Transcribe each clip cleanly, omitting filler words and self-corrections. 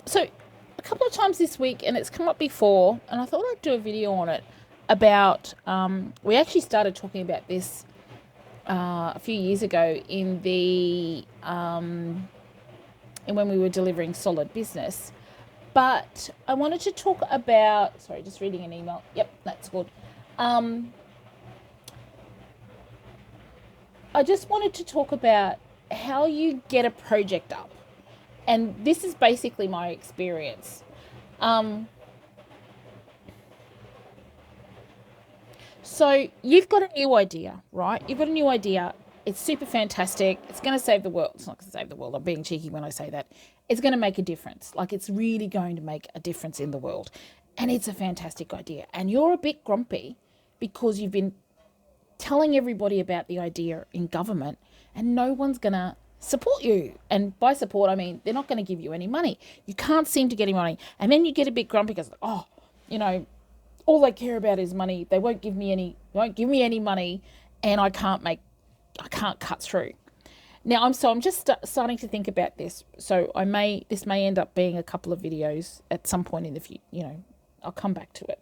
So a couple of times this week, and it's come up before, and I thought I'd do a video on it about. We actually started talking about this a few years ago in when we were delivering solid business. But I wanted to talk about. Sorry, just reading an email. Yep, that's good. I just wanted to talk about how you get a project up. And this is basically my experience. Um, so you've got a new idea, right? You've got a new idea. It's super fantastic. It's going to save the world. It's not going to save the world. I'm being cheeky when I say that. It's going to make a difference. Like, it's really going to make a difference in the world. And it's a fantastic idea. And you're a bit grumpy because you've been telling everybody about the idea in government and no one's going to support you. And by support, I mean, they're not going to give you any money. You can't seem to get any money. And then you get a bit grumpy because, oh, you know, all they care about is money. They won't give me any money, and I can't cut through. Now I'm just starting to think about this. So this may end up being a couple of videos at some point in the future. I'll come back to it.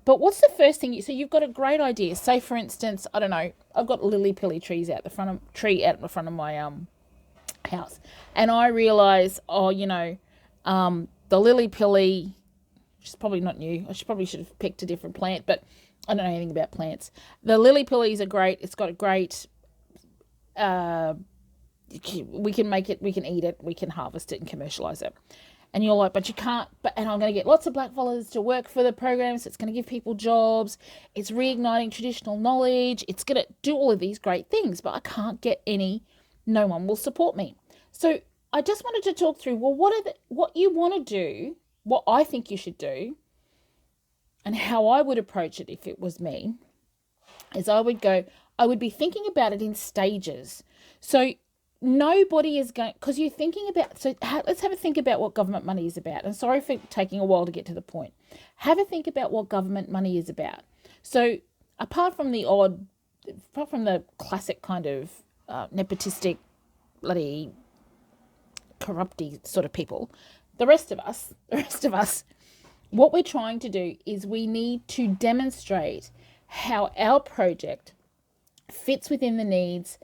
But what's the first thing? So you've got a great idea. Say, for instance, I don't know, I've got lily pilly trees out the front of my house, and I realise, the lily pilly, which is probably not new. Probably should have picked a different plant, but I don't know anything about plants. The lily pillies are great. It's got a great. We can make it. We can eat it. We can harvest it and commercialise it. And you're like, but you can't. And I'm going to get lots of black volunteers to work for the programs. It's going to give people jobs. It's reigniting traditional knowledge. It's going to do all of these great things, but I can't get any. No one will support me. So I just wanted to talk through. Well, what you want to do? What I think you should do, and how I would approach it if it was me, is I would be thinking about it in stages. So nobody is going, because you're thinking about, let's have a think about what government money is about. And sorry for taking a while to get to the point. Have a think about what government money is about. So apart from the classic kind of nepotistic, bloody, corrupty sort of people, the rest of us, what we're trying to do is we need to demonstrate how our project fits within the needs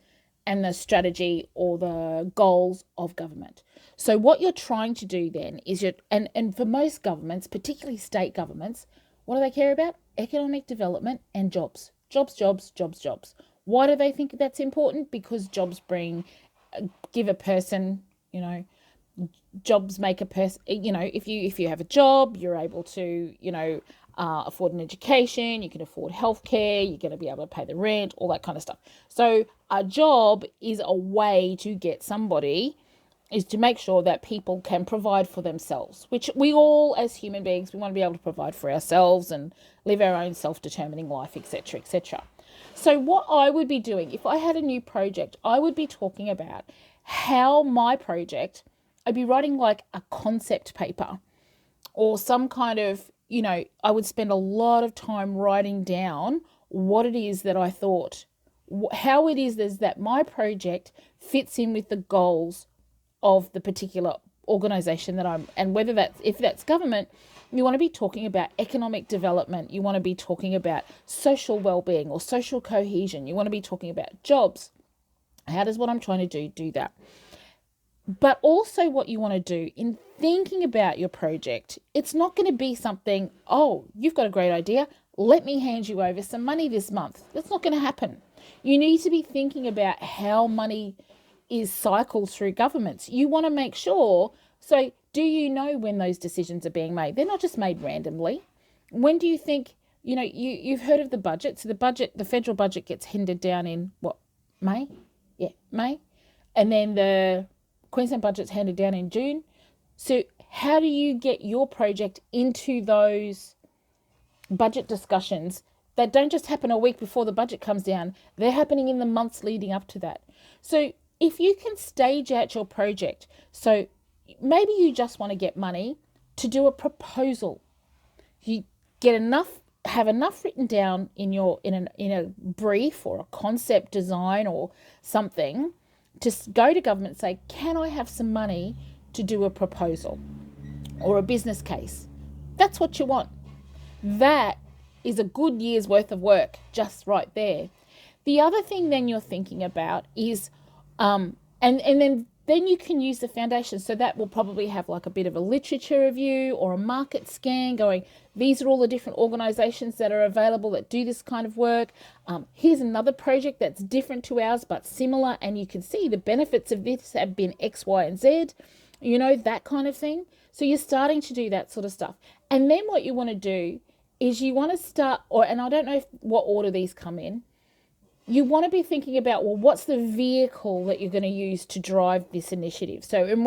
and the strategy or the goals of government. So what you're trying to do then is and for most governments, particularly state governments, what do they care about? Economic development and jobs. Jobs, jobs, jobs, jobs. Why do they think that's important? Because jobs give a person, jobs make a person, if you have a job, you're able to, afford an education, you can afford healthcare, you're going to be able to pay the rent, all that kind of stuff. So a job is a way to get somebody, is to make sure that people can provide for themselves, which we all, as human beings, we want to be able to provide for ourselves and live our own self-determining life, etc., etc. So what I would be doing, if I had a new project, I would be talking about how my project, I'd be writing like a concept paper or some kind of, I would spend a lot of time writing down what it is that I thought, how it is that my project fits in with the goals of the particular organisation that and if that's government, you want to be talking about economic development, you want to be talking about social well-being or social cohesion, you want to be talking about jobs. How does what I'm trying to do that? But also what you want to do in thinking about your project, it's not going to be something, oh, you've got a great idea, let me hand you over some money this month. That's not going to happen. You need to be thinking about how money is cycled through governments. You want to make sure, so do you know when those decisions are being made? They're not just made randomly. When do you think, you've heard of the budget. So the federal budget gets handed down in what, May? Yeah, May. And then the Queensland budget's handed down in June. So how do you get your project into those budget discussions that don't just happen a week before the budget comes down? They're happening in the months leading up to that. So if you can stage out your project, so maybe you just want to get money to do a proposal. You have enough written down in a brief or a concept design or something to go to government and say, can I have some money to do a proposal or a business case. That's what you want. That is a good year's worth of work just right there. The other thing then you're thinking about is, and then you can use the foundation. So that will probably have like a bit of a literature review or a market scan going, these are all the different organizations that are available that do this kind of work. Here's another project that's different to ours but similar, and you can see the benefits of this have been X, Y, and Z, that kind of thing. So you're starting to do that sort of stuff. And then what you want to do is you want to start, and I don't know what order these come in, you want to be thinking about, well, what's the vehicle that you're going to use to drive this initiative? So, and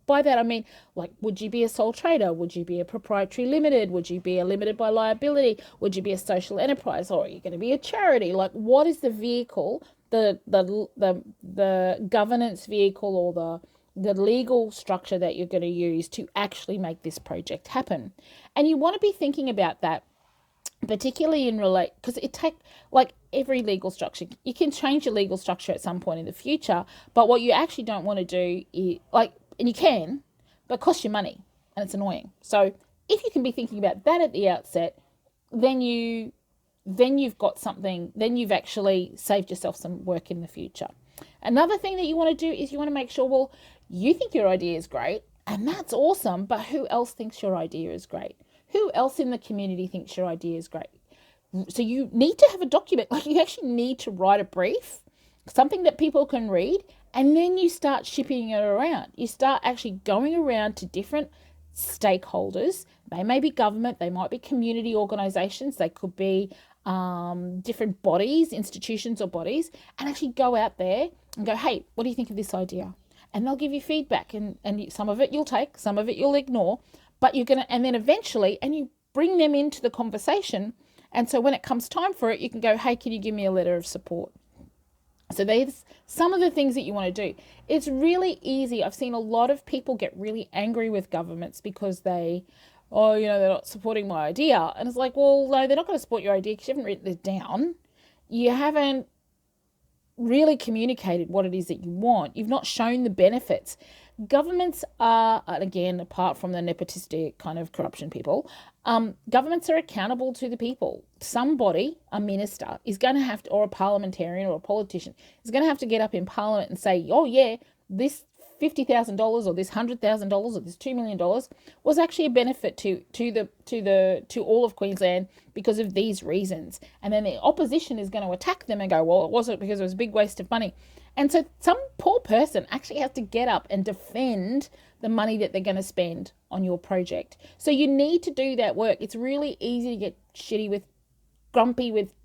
by that, I mean, like, would you be a sole trader? Would you be a proprietary limited? Would you be a limited by liability? Would you be a social enterprise? Or are you going to be a charity? Like, what is the vehicle, the governance vehicle or the legal structure that you're going to use to actually make this project happen? And you want to be thinking about that, particularly because like every legal structure, you can change your legal structure at some point in the future, but what you actually don't want to do is and you can, but it costs you money and it's annoying. So if you can be thinking about that at the outset, then you've got something, then you've actually saved yourself some work in the future. Another thing that you want to do is you want to make sure, well, you think your idea is great and that's awesome, but who else thinks your idea is great? Who else in the community thinks your idea is great? So you need to have a document, like you actually need to write a brief, something that people can read, and then you start shipping it around. You start actually going around to different stakeholders. They may be government, they might be community organisations, they could be different bodies, institutions or bodies, and actually go out there and go, hey, what do you think of this idea? And they'll give you feedback, and some of it you'll take, some of it you'll ignore, but you're going to, and then eventually, and you bring them into the conversation. And so when it comes time for it, you can go, hey, can you give me a letter of support? So there's some of the things that you want to do. It's really easy. I've seen a lot of people get really angry with governments because they're not supporting my idea. And it's like, well, no, they're not going to support your idea because you haven't written it down. You haven't really communicated what it is that you want. You've not shown the benefits. Governments are, and again, apart from the nepotistic kind of corruption people, governments are accountable to the people. Somebody, a minister, is going to have to, or a parliamentarian or a politician, is going to have to get up in Parliament and say, oh yeah, this $50,000 or this $100,000 or this $2 million was actually a benefit to all of Queensland because of these reasons. And then the opposition is going to attack them and go, well, it wasn't because it was a big waste of money. And so some poor person actually has to get up and defend the money that they're going to spend on your project. So you need to do that work. It's really easy to get grumpy with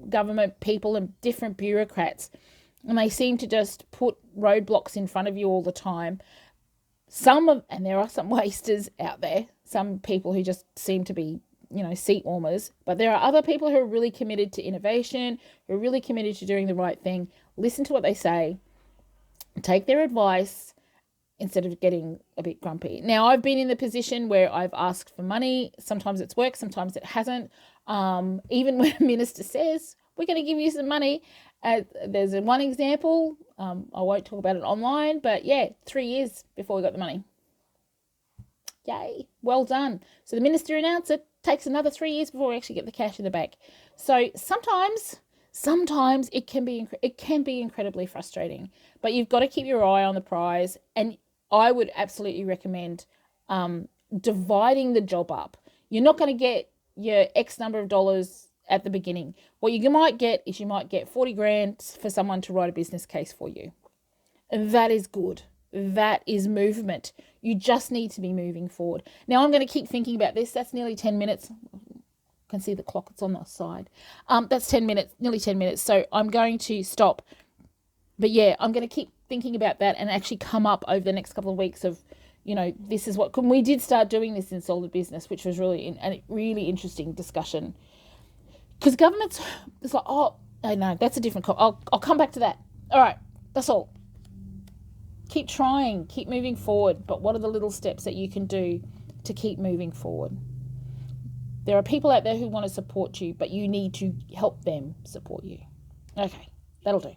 government people and different bureaucrats. And they seem to just put roadblocks in front of you all the time. And there are some wasters out there, some people who just seem to be, seat warmers. But there are other people who are really committed to innovation, who are really committed to doing the right thing. Listen to what they say, take their advice instead of getting a bit grumpy. Now, I've been in the position where I've asked for money. Sometimes it's worked, sometimes it hasn't. Even when a minister says, we're going to give you some money. There's one example. I won't talk about it online, but 3 years before we got the money. Yay, well done. So the minister announced it, takes another 3 years before we actually get the cash in the bank. So sometimes it can be incredibly frustrating, but you've got to keep your eye on the prize. And I would absolutely recommend dividing the job up. You're not going to get your X number of dollars at the beginning. What you might get is you might get 40 grand for someone to write a business case for you. And that is good. That is movement. You just need to be moving forward. Now I'm going to keep thinking about this. That's nearly 10 minutes. You can see the clock, it's on the side. That's 10 minutes, nearly 10 minutes. So I'm going to stop. But I'm going to keep thinking about that and actually come up over the next couple of weeks of, this is what, we did start doing this in Solid Business, which was really a really interesting discussion. Because governments, it's like, oh, no, that's a different call. I'll come back to that. All right, that's all. Keep trying, keep moving forward. But what are the little steps that you can do to keep moving forward? There are people out there who want to support you, but you need to help them support you. Okay, that'll do.